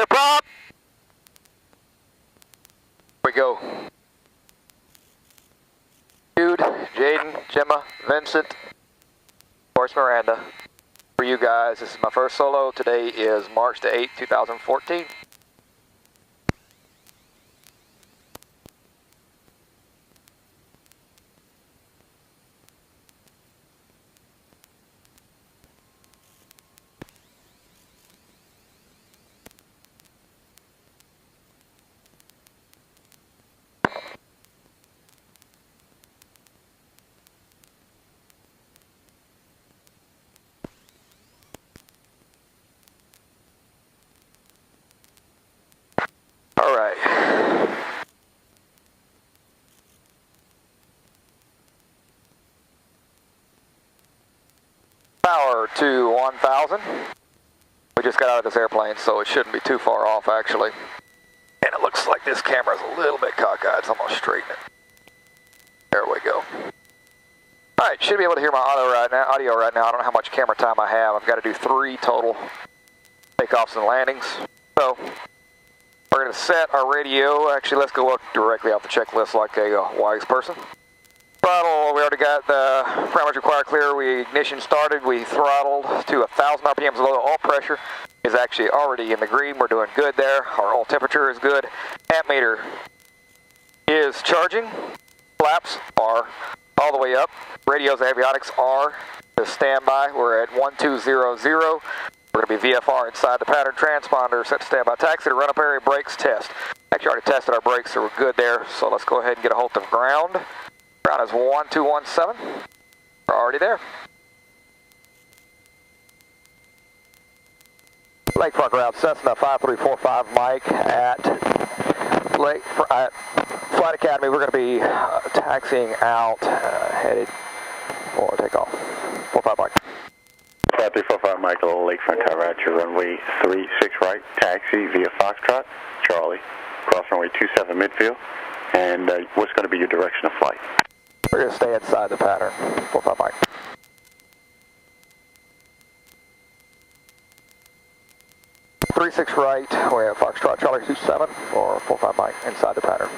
Clear prop. Here we go. Jude, Jaden, Gemma, Vincent, of course Miranda. For you guys, this is my first solo. Today is March the 8th, 2014. All right. Power to 1,000. We just got out of this airplane, so it shouldn't be too far off, actually. And it looks like this camera is a little bit cockeyed, so I'm going to straighten it. There we go. All right, should be able to hear my audio right now. I don't know how much camera time I have. I've got to do 3 total takeoffs and landings. So we're going to set our radio. Actually, let's go up directly off the checklist like a wise person. Throttle, we already got the parameters required clear. We ignition started. We throttled to 1,000 RPMs low. Oil pressure is actually already in the green. We're doing good there. Our oil temperature is good. Amp meter is charging. Flaps are all the way up. Radios and avionics are to standby. We're at 1200. We're going to be VFR inside the pattern transponder, set to standby taxi to run up area, brakes, test. Actually already tested our brakes, so we're good there. So let's go ahead and get a hold of ground. Ground is 1217. We're already there. Lakefront Route, Cessna 5345 Mike at Flight Academy. We're going to be taxiing out, headed for takeoff. 45 Mike. 5345 Mike, Lakefront Tower at your runway 36 right, taxi via Foxtrot, Charlie, cross runway 27 midfield, and what's going to be your direction of flight? We're going to stay inside the pattern. 45 Mike. Three-six right, we're at Foxtrot, Charlie 27 or 45 Mike inside the pattern.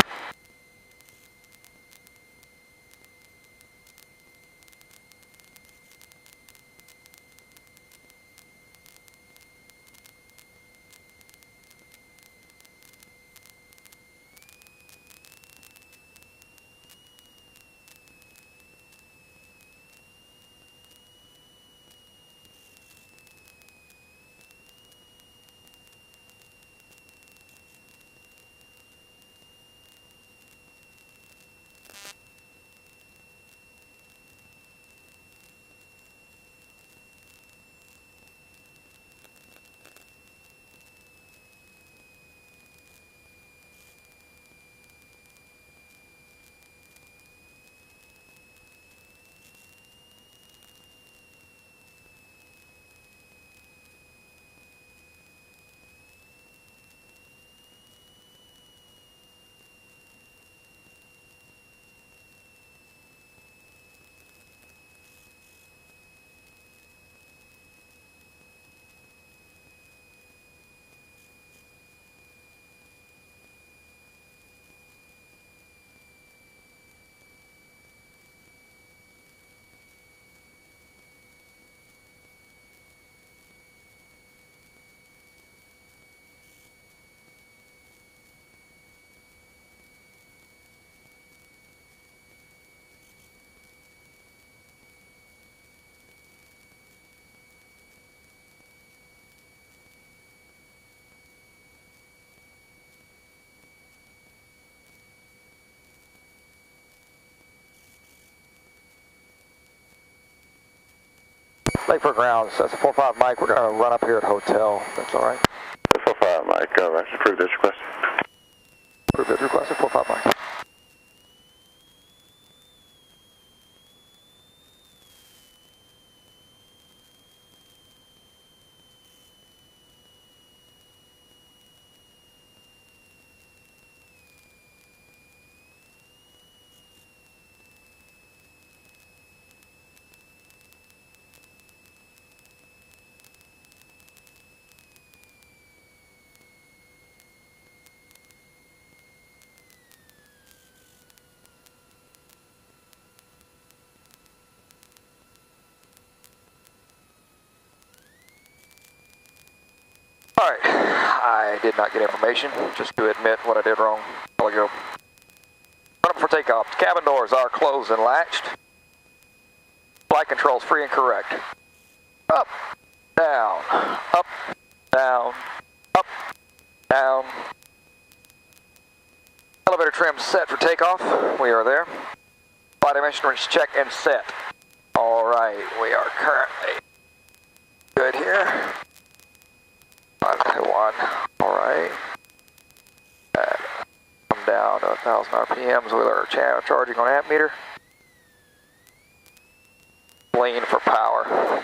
Lakefront Grounds, that's a 45 Mike. We're going to run up here at hotel. That's all right. 45 Mike, all right. Approve this request. Approve this request at 45 Mike. Alright, I did not get information, just to admit what I did wrong a while ago. Run up for takeoff. Cabin doors are closed and latched. Flight controls free and correct. Up, down, up, down, up, down. Elevator trim set for takeoff. We are there. Flight instruments check and set. Alright, we are currently good here. 1, alright. Come down to 1,000 RPMs with our charging on amp meter. Lean for power.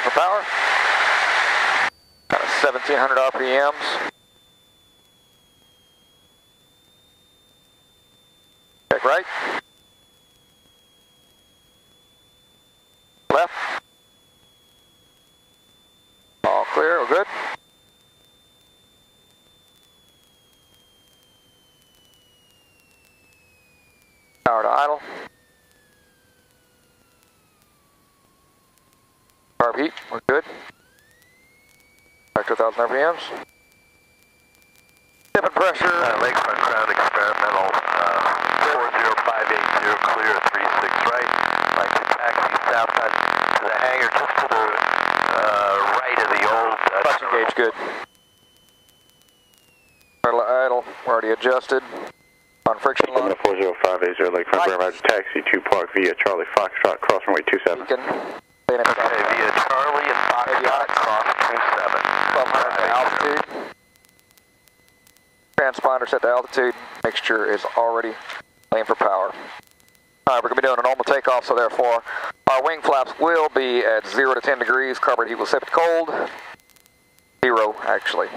For power, kind of 1,700 RPMs. Check right, left, all clear, we're good. Power to idle. Carb heat, we're good. Back to 1,000 RPMs. Tipping pressure. Lakefront ground experimental 40580 clear 36 right. Like to taxi southbound to the hangar just to the right of the old. Suction gauge good. Idle, we're already adjusted. On friction lock. 40580 Lakefront ground right taxi to Park via Charlie Foxtrot cross runway 27. Okay, via Charlie and Foxtrot cross 27. 1,200 altitude. Transponder set to altitude. Mixture is already laying for power. Alright, we're going to be doing a normal takeoff, so therefore our wing flaps will be at 0 to 10 degrees. Carburetor heat will set to cold. 0, actually.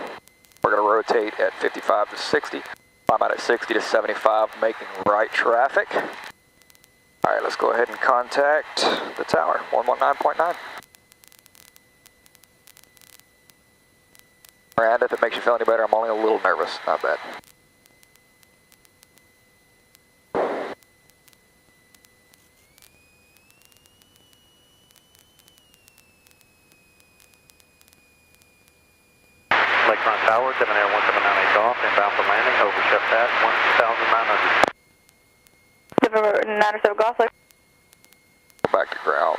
We're going to rotate at 55 to 60. I'm out at 60 to 75, making right traffic. Alright, let's go ahead and contact the tower, 119.9. And if it makes you feel any better, I'm only a little nervous, not bad. Lakefront Tower, 7 Air 1798 off, inbound for landing, over chef pad, 1,900. 907 Golf. Go back to ground.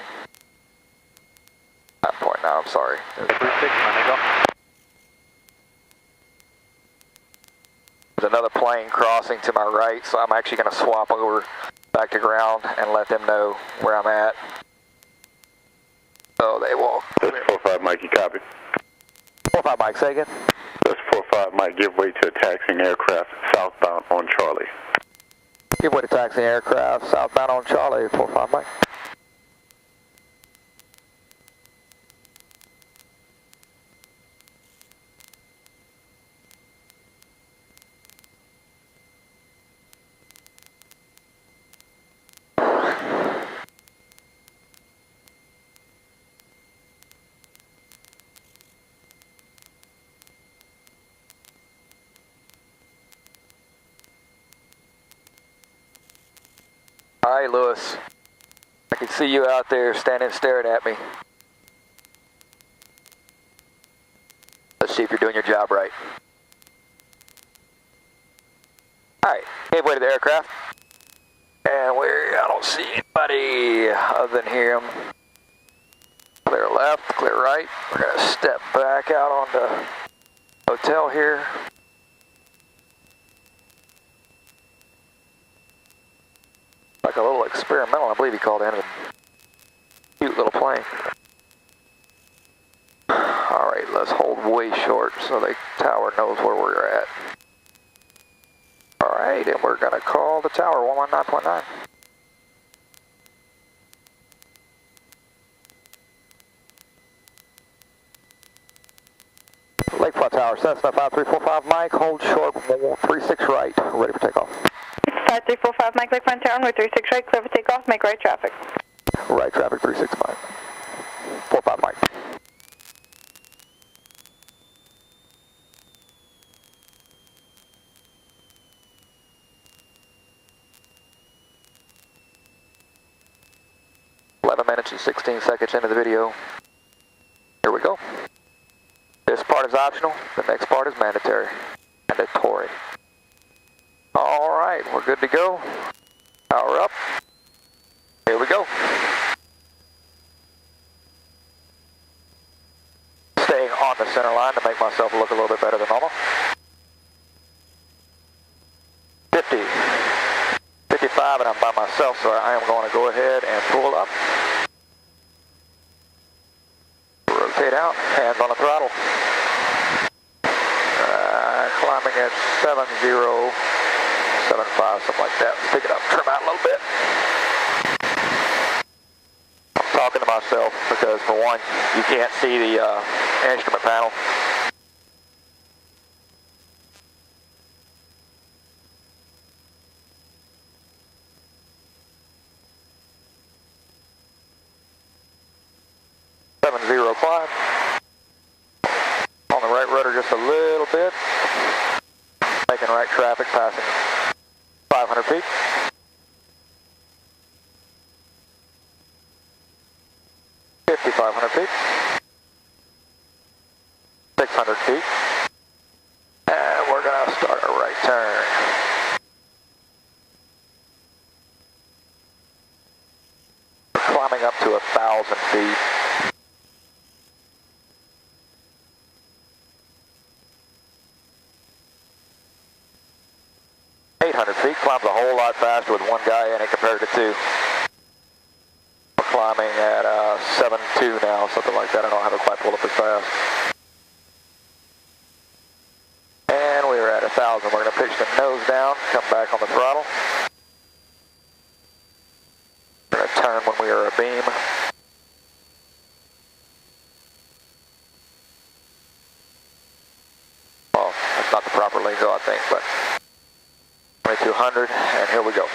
9.9, I'm sorry. 36, landing off. There's another plane crossing to my right, so I'm actually going to swap over back to ground and let them know where I'm at. So they will. That's 45 Mikey, copy. 45 Mike, say again. That's 45 Mike, give way to a taxiing aircraft southbound on Charlie. Give way to taxiing aircraft southbound on Charlie, 45 Mike. All right, Lewis. I can see you out there standing staring at me. Let's see if you're doing your job right. All right, gave way to the aircraft. And I don't see anybody other than him. Clear left, clear right. We're gonna step back out on the hotel here. Like a little experimental, I believe he called in. A cute little plane. Alright, let's hold way short so the tower knows where we're at. Alright, and we're going to call the tower 119.9. Lakefront Tower, Cessna 5345 Mike, hold short 36 right, ready for takeoff. 5345 Mike, Lakefront Tower, runway 36 right, clear for takeoff, make right traffic. Right traffic, 36 Mike. 45 Mike. Minutes and 16 seconds into the video. Here we go. This part is optional. The next part is mandatory. Mandatory. All right, we're good to go. Power up. Here we go. Staying on the center line to make myself look a little bit better than normal. 50. 55, and I'm by myself, so I am going to go ahead and pull up. Rotate out, hands on the throttle. Climbing at 7075, something like that. Let's pick it up, trim out a little bit. I'm talking to myself because, for one, you can't see the instrument panel. Climb. On the right rudder just a little bit. Making right traffic, passing 500 feet. $5,500 feet. 600 feet. And we're going to start a right turn. We're climbing up to 1,000 feet. 800 feet, climbs a whole lot faster with one guy in it compared to two. We're climbing at 7.2 now, something like that. I don't have it quite pulled up as fast. And we are at 1,000. We're going to pitch the nose down, come back on the throttle. We're going to turn when we are abeam. Well, that's not the proper lingo, I think, but 2200, and here we go.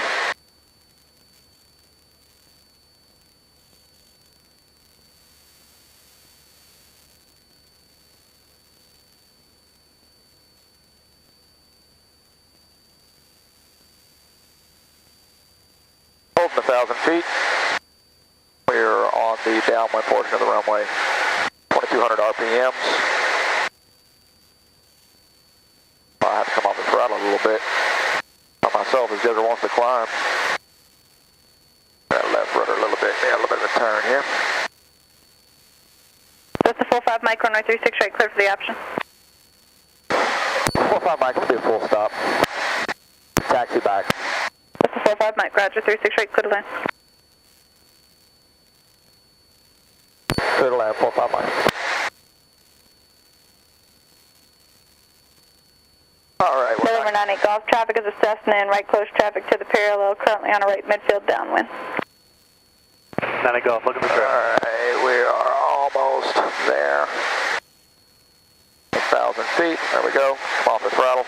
Holding 1,000 feet. We're on the downwind portion of the runway. 2200 RPMs. I have to come off the throttle a little bit. Myself as Jigger wants to climb. That left rudder a little bit, yeah, a little bit of a turn here. That's a 45 Mike, runway 36 right, clear for the option. 45 Mike will be a full stop. Taxi back. That's a 45 Mike, roger, 36 right, clear to land. Clear to land, 45 Mike. Alright, we're Over 98 Golf, traffic is a Cessna and right close traffic to the parallel, currently on a right midfield downwind. 98 Golf, looking for traffic. Alright, we are almost there. 1,000 feet, there we go. Come off the throttle.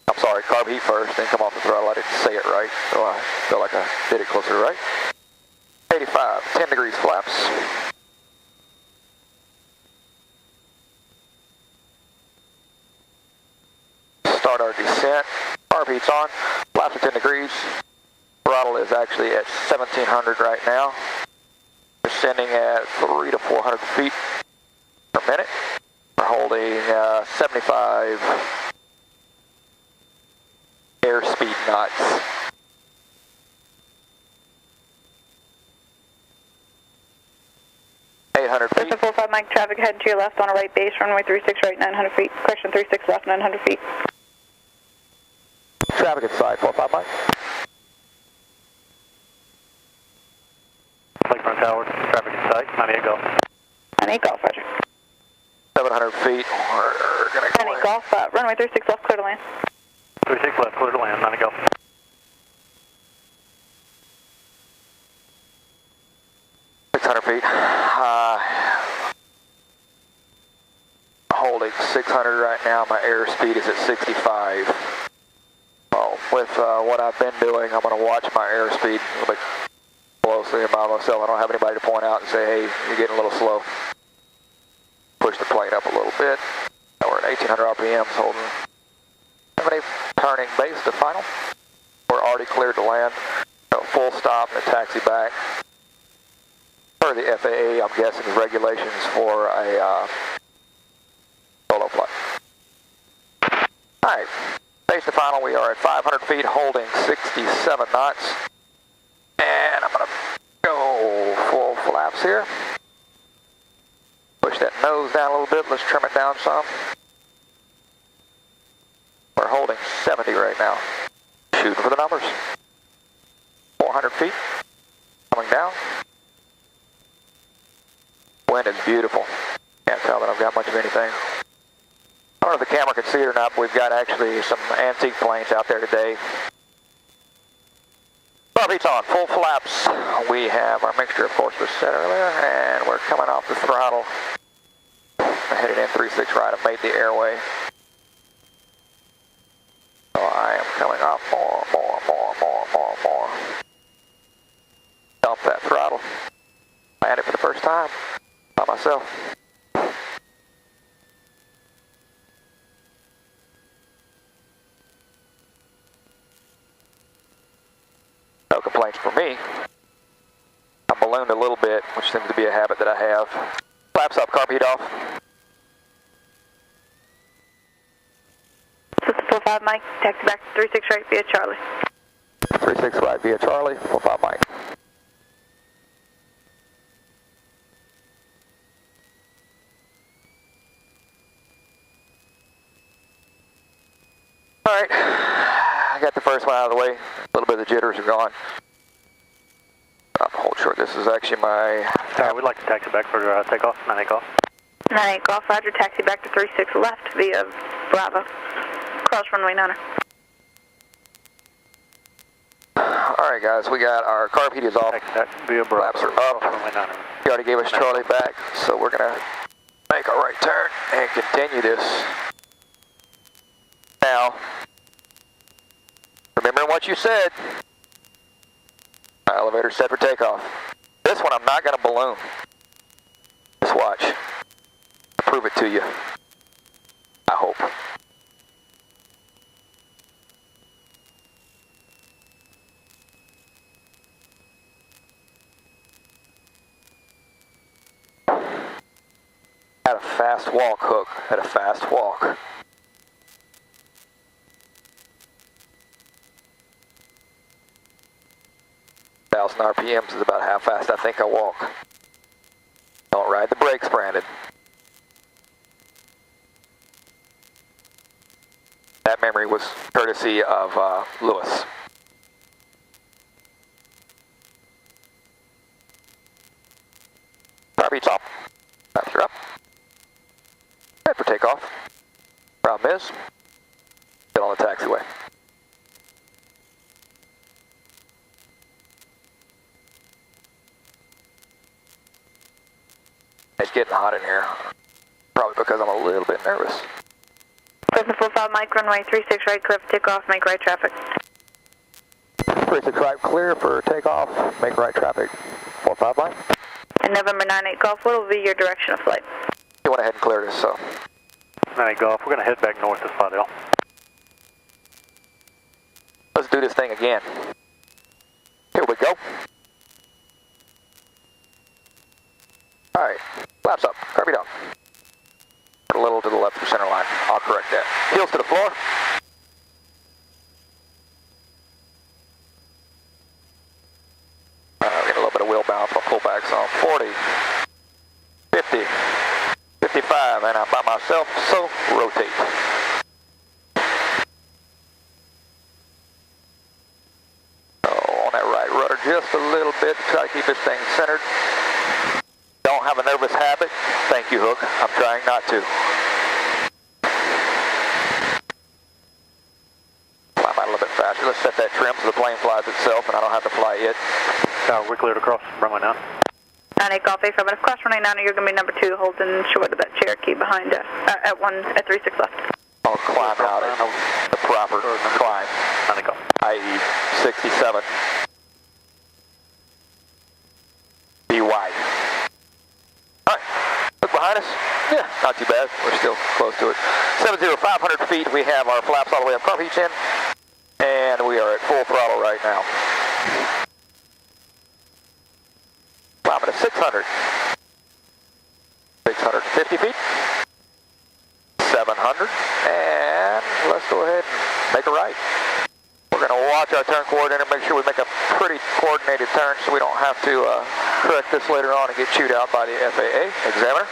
I'm sorry, carb heat first, then come off the throttle. I didn't say it right, so I feel like I did it closer to right. 85, 10 degrees flaps. Start our descent. Carb heat's on. Flaps are 10 degrees. Throttle is actually at 1,700 right now. Descending at 300 to 400 feet per minute. We're holding 75 airspeed knots. There's a 45 Mike, traffic head to your left on a right base, runway 36 right, 900 feet. Correction, 36 left, 900 feet. Traffic inside, 45 Mike. Lakefront Tower, traffic in sight, 98 Golf. 98 Golf, roger. 700 feet, we're going to go 98 Golf, runway 36 left, clear to land. 36 left, clear to land, 98 Golf. 600 feet. holding 600 right now. My airspeed is at 65. Well, with what I've been doing, I'm going to watch my airspeed a little bit closely by myself. I don't have anybody to point out and say, hey, you're getting a little slow. Push the plane up a little bit. Now we're at 1800 RPMs holding 70, turning base to final. We're already cleared to land. Full stop and a taxi back. Per the FAA, I'm guessing the regulations for a solo flight. Alright, base to final, we are at 500 feet holding 67 knots. And I'm going to go full flaps here. Push that nose down a little bit, let's trim it down some. We're holding 70 right now. Shooting for the numbers. 400 feet, coming down. Wind is beautiful. Can't tell that I've got much of anything. I don't know if the camera can see it or not, but we've got actually some antique planes out there today. 12 feet's on, full flaps. We have our mixture, of course, was set earlier, and we're coming off the throttle. We're headed in 36 right, I've made the airway. So I am coming off more. Dump that throttle. Land it for the first time by myself. No complaints for me. I'm ballooned a little bit, which seems to be a habit that I have. Flaps up, carb heat off. System 45 Mike, taxi back to 36 right via Charlie. 36 right via Charlie, 45 Mike. Alright, I got the first one out of the way. A little bit of the jitters are gone. Hold short, this is actually my... We'd like to taxi back for takeoff, 9 golf. 9 golf, roger, taxi back to 36 left via Bravo. Cross runway 9. Alright guys, we got our carb heat is off. Via Bravo. Flaps are up. He already gave us Charlie back, so we're going to make a right turn and continue this. Now, remember what you said. Elevator set for takeoff. This one I'm not going to balloon. Just watch. I'll prove it to you. I hope. Had a fast walk, Hook. Had a fast walk. RPMs is about how fast I think I walk. Don't ride the brakes, Brandon. That memory was courtesy of Lewis. Carb heat's off. Flaps are up. Ready for takeoff. Problem is, get on the taxiway. It's getting hot in here. Probably because I'm a little bit nervous. Cessna 45 Mike, runway 36 right, clear for takeoff, make right traffic. 36 right, clear for takeoff, make right traffic. 45 Mike. And November 98 Golf, what will be your direction of flight? You went ahead and cleared us, so. 98 Golf, we're going to head back north to Slidell. Let's do this thing again. Here we go. Alright, flaps up, carb heat on. A little to the left of the center line. I'll correct that. Heels to the floor. Get a little bit of wheel bounce. I'll pull back some. 40, 50, 55, and I'm by myself, so rotate. Oh, on that right rudder just a little bit to try to keep this thing centered. Don't have a nervous habit. Thank you, Hook. I'm trying not to. Climb out a little bit faster. Let's set that trim so the plane flies itself and I don't have to fly it. We're cleared across runway 9. 98 Golf, affirmative. Cross runway 90, you're going to be number 2, holding short of that Cherokee behind at 36 left. I'll climb out at the proper climb, i.e. 67. Be wide. Alright, look behind us. Yeah, not too bad. We're still close to it. 70, 500 feet. We have our flaps all the way up, carb heat in, and we are at full throttle right now. Climbing to 600. 650 feet. 700, and let's go ahead and make a right. We're going to watch our turn coordinator, make sure we make a pretty coordinated turn so we don't have to correct this later on and get chewed out by the FAA examiner.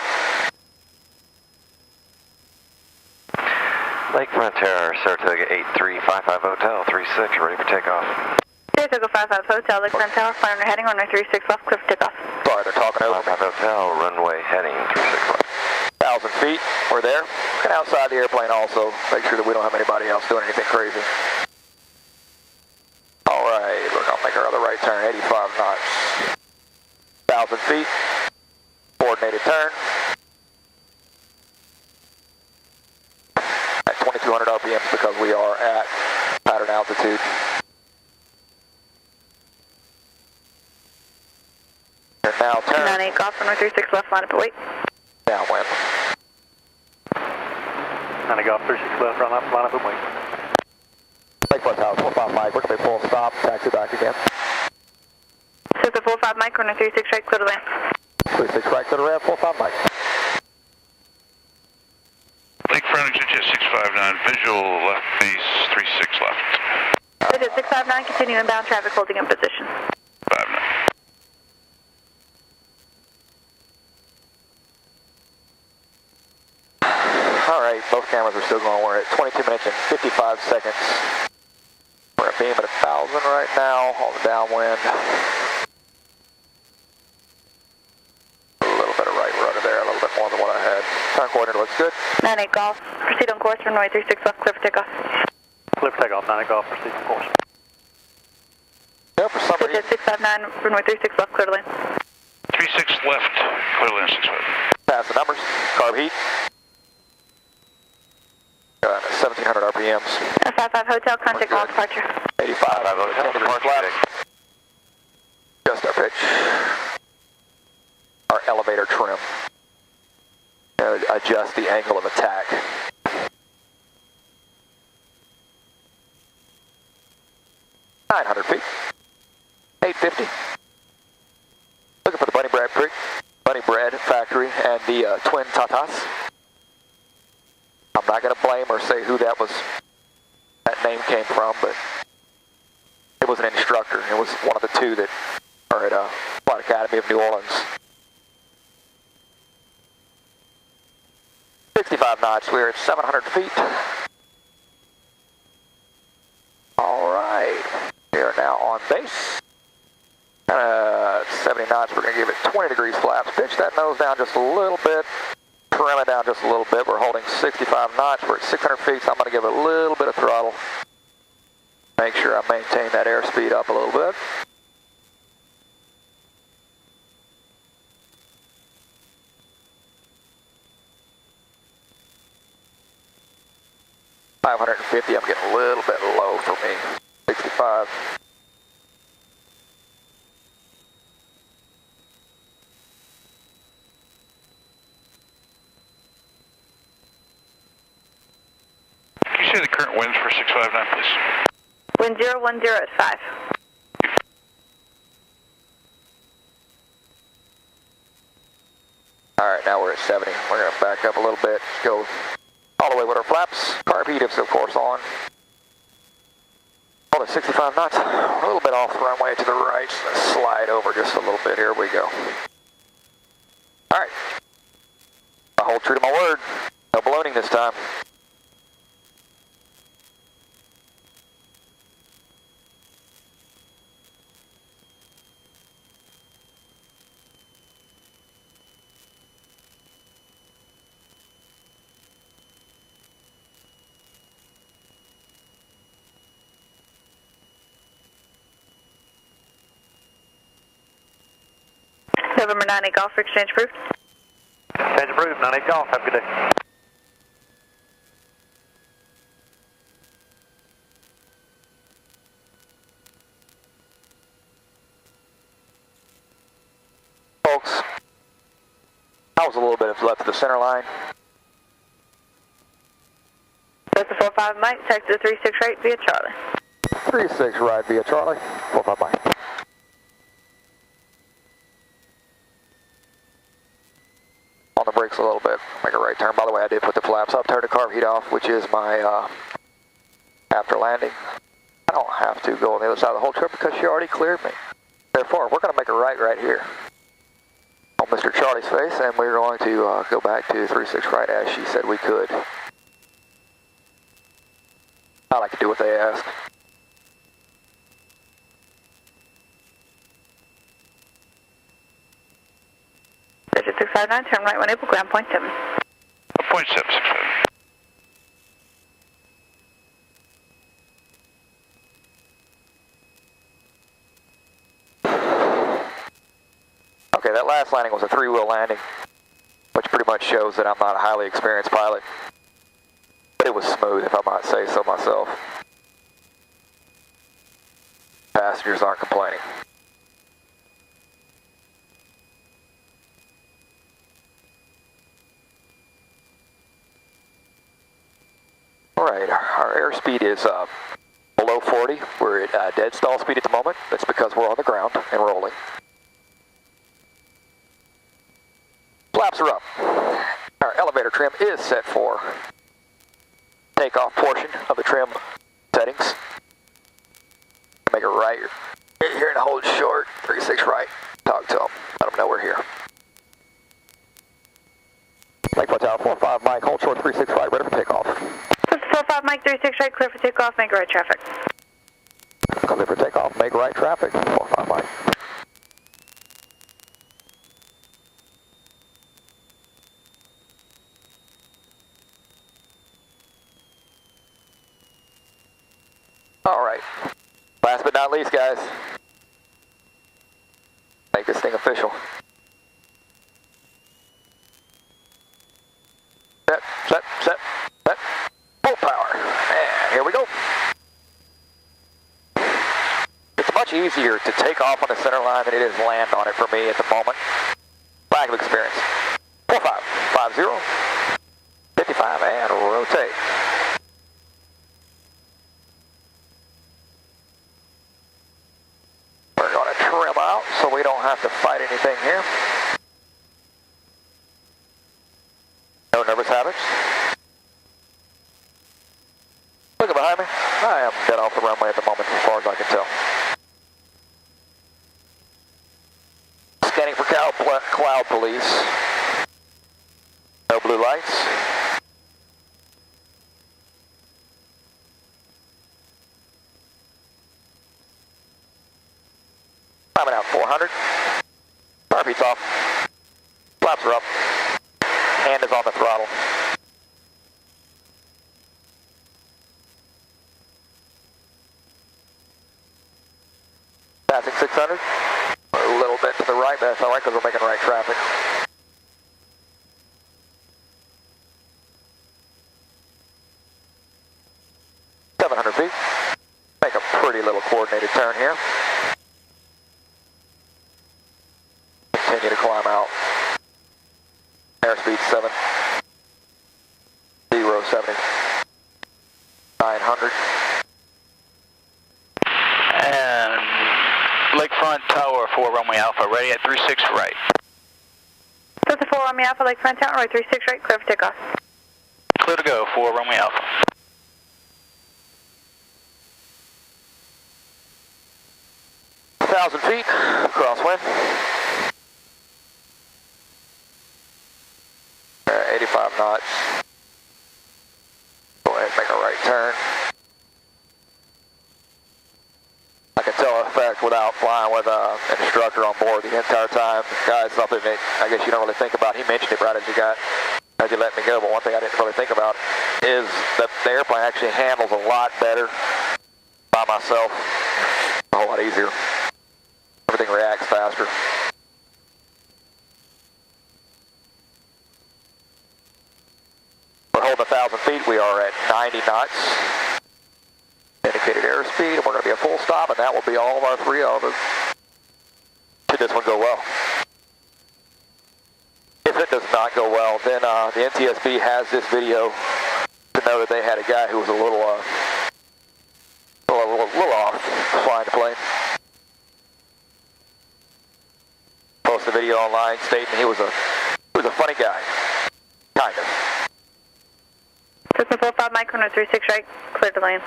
Lakefront Tower, Saratoga 8355 Hotel, 36, ready for takeoff. Saratoga 55 Hotel, Lakefront Tower, flying runway heading, runway 36 left, clear for takeoff. Sorry, they're talking over. 55 Hotel, runway heading, 36 left. 1,000 feet, we're there. And outside the airplane also, make sure that we don't have anybody else doing anything crazy. Alright, we're going to make our other right turn, 85 knots. 1,000 feet, coordinated turn. At 2,200 RPMs because we are at pattern altitude. And now turn. 98 Golf, runway 36 left, line up and wait. Downwind. 90 Golf, 36 left, line up and wait. Lakefront Tower, 45 Mike, we're going to be full stop, taxi back again. So it's a 45 Mike, runway 36 right, clear to land. 36 right to the ramp, 45 Mike. Lakefront exit 659, visual left base 36 left. Digit 659, continue inbound traffic holding in position. 59. Alright, both cameras are still going. We're at 22 minutes and 55 seconds. We're at beam at 1,000 right now on the downwind. A little bit of right rudder there, a little bit more than what I had. Turn coordinator looks good. 98 Golf, proceed on course, runway 36 left, clear for takeoff. Clear for takeoff, 90 Golf, proceed on course. Yeah, for some reason. Digit 659, runway 36 left, clear to land. 36 left, clear land 65. Pass the numbers. Carb heat. 1,700 RPMs. 55 Hotel, contact all departure. 85. Hotel, Flat. Just our pitch. Our elevator trim. Adjust the angle of attack. $900 feet. 850. Looking for the Bunny Bread Factory and the twin Tatas. I'm not going to blame or say who that name came from, but it was an instructor. It was one of the two that are at Flight Academy of New Orleans. 65 knots, we're at 700 feet. All right, we are now on base. 70 knots, we're going to give it 20 degrees flaps. Pitch that nose down just a little bit. Trim it down just a little bit. We're holding 65 knots. We're at 600 feet, so I'm going to give it a little bit of throttle. Make sure I maintain that airspeed up a little bit. $550, I'm getting a little bit low for me. 65. Can you say the current winds for 659, please? Wind 010 at 5. Alright, now we're at 70. We're going to back up a little bit. Go all the way with our flaps. Carb heat is, of course, on. Hold at 65 knots. A little bit off the runway to the right. So let's slide over just a little bit. Here we go. Alright. I hold true to my word. No ballooning this time. November 98 Golf for exchange approved. Exchange approved, 98 Golf. Have a good day. Folks, I was a little bit left of the center line. That's the 45 Mike, taxi to 36 right via Charlie. 36 right via Charlie, 45 Mike. On the brakes a little bit, make a right turn. By the way, I did put the flaps up, turn the carb heat off, which is my after landing. I don't have to go on the other side of the whole trip because she already cleared me. Therefore, we're going to make a right here on Mr. Charlie's face, and we're going to go back to 36 right as she said we could. I like to do what they ask. Digit 659, turn right 1 April, ground point 7. 0.765. Okay, that last landing was a 3-wheel landing, which pretty much shows that I'm not a highly experienced pilot. But it was smooth, if I might say so myself. Passengers aren't complaining. Alright, our airspeed is below 40. We're at dead stall speed at the moment. That's because we're on the ground and rolling. Flaps are up. Our elevator trim is set for takeoff portion of the trim settings. Make it right here and hold short. 36 right. Talk to them. Let them know we're here. Lake Tower 45 Mike, hold short 36 right, ready for takeoff. 45 Mike, 36 right, clear for takeoff, make right traffic. Clear for takeoff, make right traffic. 45 Mike. All right. Last but not least, guys. Make this thing official. Set. Full power. And here we go. It's much easier to take off on the center line than it is land on it for me at the moment. Lack of experience. 45, 50, 55, and rotate. We're going to trim out so we don't have to fight anything here. No nervous habits. Look behind me. I am dead off the runway at the moment as far as I can tell. Scanning for cloud police. No blue lights. Climbing out 400. Carb heat's off. Flaps are up. Hand is on the throttle. Passing 600. A little bit to the right, but that's alright because we're making right traffic. feet. Make a pretty little coordinated turn here. Continue to climb out. Airspeed 7. 070. 900. And Lakefront Tower 4 runway Alpha, ready at 36 right. Delta 4 runway Alpha, Lakefront Tower, right 36 right, clear for takeoff. Clear to go, 4 runway Alpha. Thousand feet, crosswind. 85 knots. Go ahead and make a right turn. I can tell effect without flying with an instructor on board the entire time. Guys, something that I guess you don't really think about. He mentioned it right as you let me go, but one thing I didn't really think about is that the airplane actually handles a lot better by myself. A whole lot easier. Everything reacts faster. 1,000 feet, we are at 90 knots. Indicated airspeed, and we're going to be a full stop, and that will be all of our 3 overs. Should this one go well. If it does not go well, then the NTSB has this video to know that they had a guy who was a little off flying the plane. Post the video online stating he was a funny guy, kind of. System 45 Mike, 36 right, clear to land.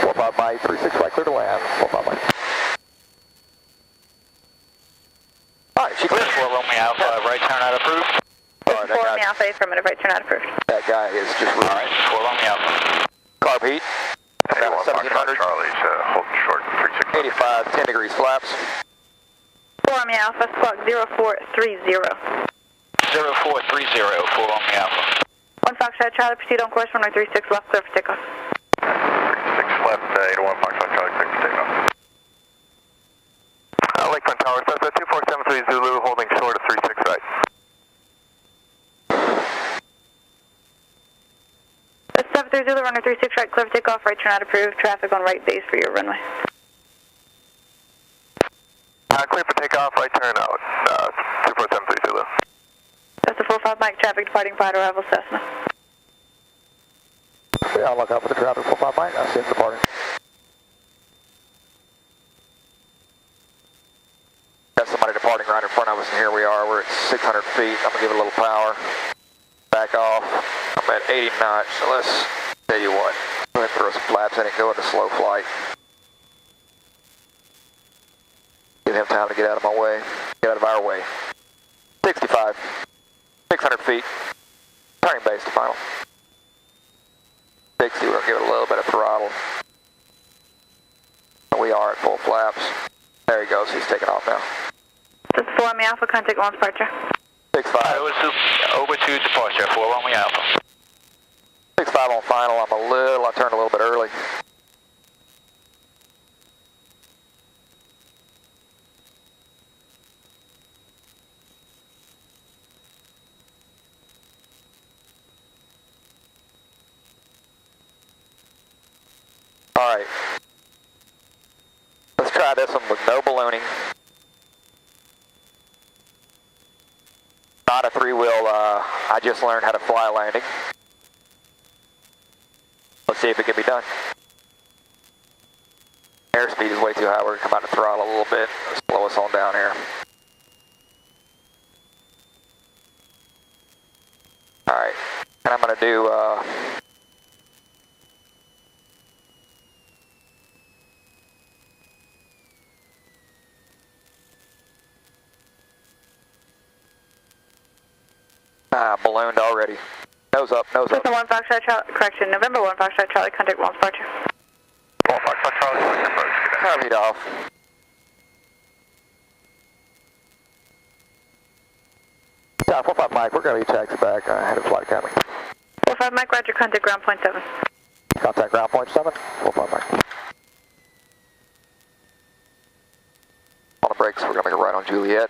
45 Mike, 36 right, clear to land. 45 Mike. All right, she clears. 4 Romeo Alpha, right turn out approved. System 4 Romeo Alpha, affirmative, right turn out approved. That guy is just rude. All right, 4 Romeo Alpha. Carb heat. Down at 1700. Charlie's holding short, 36. 85, 10 degrees flaps. 4 Romeo Alpha, squawk 0430. 0430, 4 Romeo Alpha. 1 Foxtrot Charlie, proceed on course, runway 36 left, clear for takeoff. 36 left, 81 Foxtrot Charlie, clear for takeoff. Lakefront Tower, Cessna 2473 Zulu, holding short of 36 right. That's 73 Zulu, runway 36 right, clear for takeoff, right turn out approved, traffic on right base for your runway. Clear for takeoff, right turn out, 2473 Zulu. That's the 45 Mike, traffic departing by arrival Cessna. Yeah, I'll look out for the traffic. 45 Mike, I see him departing. Got somebody departing right in front of us, and here we are. We're at 600 feet. I'm going to give it a little power. Back off. I'm at 80 knots, so let's tell you what. Go ahead and throw some flaps in it, go into slow flight. Give him time to get out of my way. Get out of our way. 65. 600 feet. Turning base to final. 60, we're going to give it a little bit of throttle. We are at full flaps. There he goes, he's taking off now. That's 4 Romeo Alpha, contact launch departure. 65. Over to departure, 4 Romeo Alpha. 65 on final, I turned a little bit early. All right, let's try this one with no ballooning. Not a 3-wheel, I just learned how to fly landing. Let's see if it can be done. Airspeed is way too high, we're gonna come out to throttle a little bit, slow us on down here. All right, and I'm gonna do, ballooned already. Nose up, nose up. System 1 Foxtrot Charlie, correction, November 1 Foxtrot Charlie, contact launch departure. 1 Foxtrot Charlie, clear for approach. Carb heat off. Yeah, 45 Mike, we're going to be taxi back. I had a flight academy. 45 Mike, roger, contact ground point 7. Contact ground point 7, 45 Mike. On the brakes, we're going to go right on Juliet.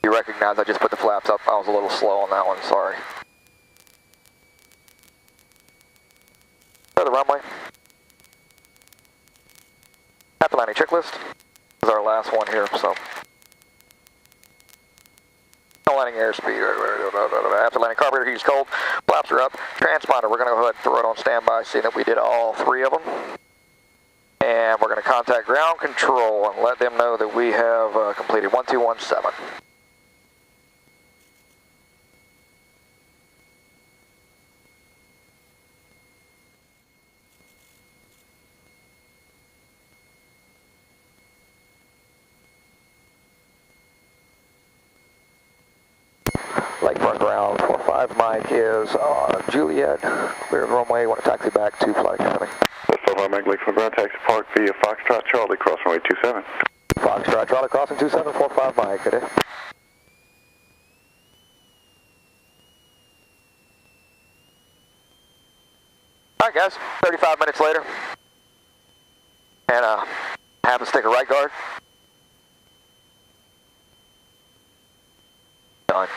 You recognize I just put the flaps up. I was a little slow on that one, sorry. Go to the runway. At the landing checklist. This is our last one here, so. No landing airspeed. After landing, carburetor heat is cold. Flaps are up. Transponder, we're going to go ahead and throw it on standby, seeing that we did all 3 of them. And we're going to contact ground control and let them know that we have completed 1217. Lakefront ground 45 Mike is on Juliet. Clear the runway. Want to taxi back to Flight Academy. 45 Mike, Lakefront ground, taxi park via Foxtrot Charlie, cross runway 27. Foxtrot Charlie crossing 2745 Mike. Good day. Alright guys, 35 minutes later. And have a sticker right guard. Done.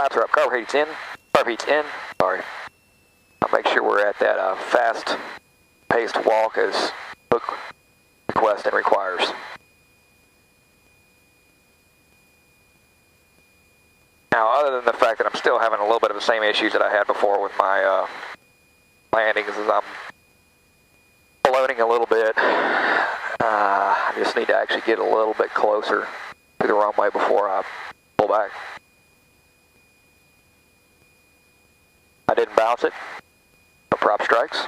flaps are up. Carb heat's in. Carb heat's in. Sorry. I'll make sure we're at that fast-paced walk as book request and requires. Now, other than the fact that I'm still having a little bit of the same issues that I had before with my landings, as I'm ballooning a little bit, I just need to actually get a little bit closer to the runway before I pull back. I didn't bounce it. No prop strikes.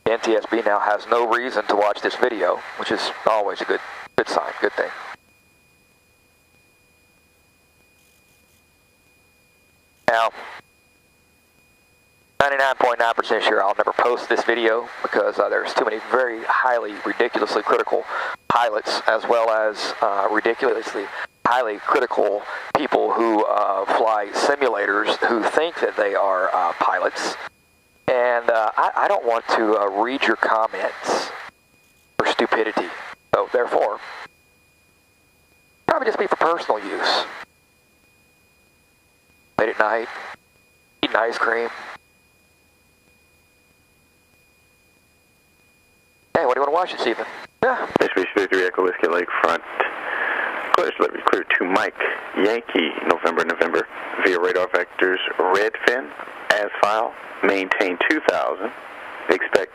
The NTSB now has no reason to watch this video, which is always a good sign, good thing. Now, 99.9% sure I'll never post this video because there's too many very highly, ridiculously critical pilots, as well as ridiculously highly critical people who fly simulators who think that they are pilots. And I don't want to read your comments for stupidity. So therefore, probably just be for personal use. Late at night, eating ice cream. Hey, what do you want to watch this evening? Yeah. SB3 Echo Whiskey Lakefront. Clear delivery clear to Mike Yankee, November via radar vectors Redfin, as file, maintain 2000. Expect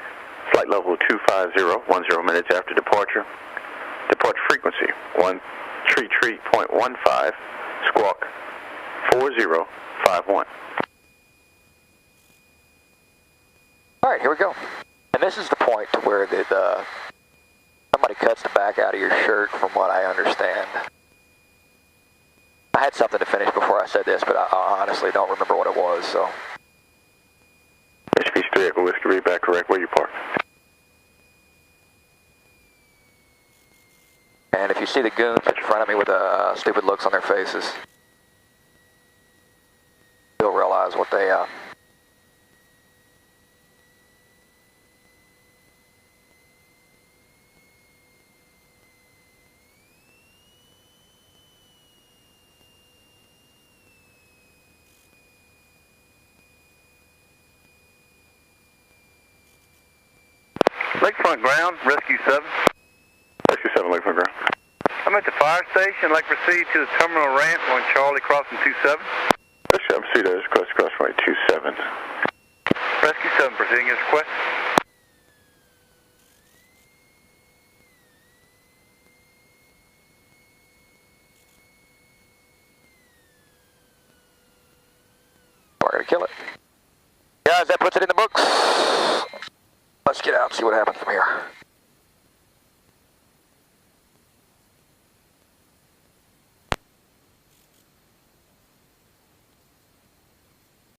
flight level 250, 10 minutes after departure. Departure frequency 133.15, squawk 4051. All right, here we go. And this is the point to where somebody cuts the back out of your shirt, from what I understand. I had something to finish before I said this, but I honestly don't remember what it was, so. HB3 Echo Whiskey, read back correct where you parked. And if you see the goons in front of me with stupid looks on their faces, you'll realize what they Lakefront ground, Rescue 7. Rescue 7, Lakefront ground. I'm at the fire station. Like proceed to the terminal ramp on Charlie crossing 27. I'm Cedars, crossway 27. Rescue 7 proceeding as request. We're going to kill it. Guys, that puts it in the books. Let's get out and see what happens from here.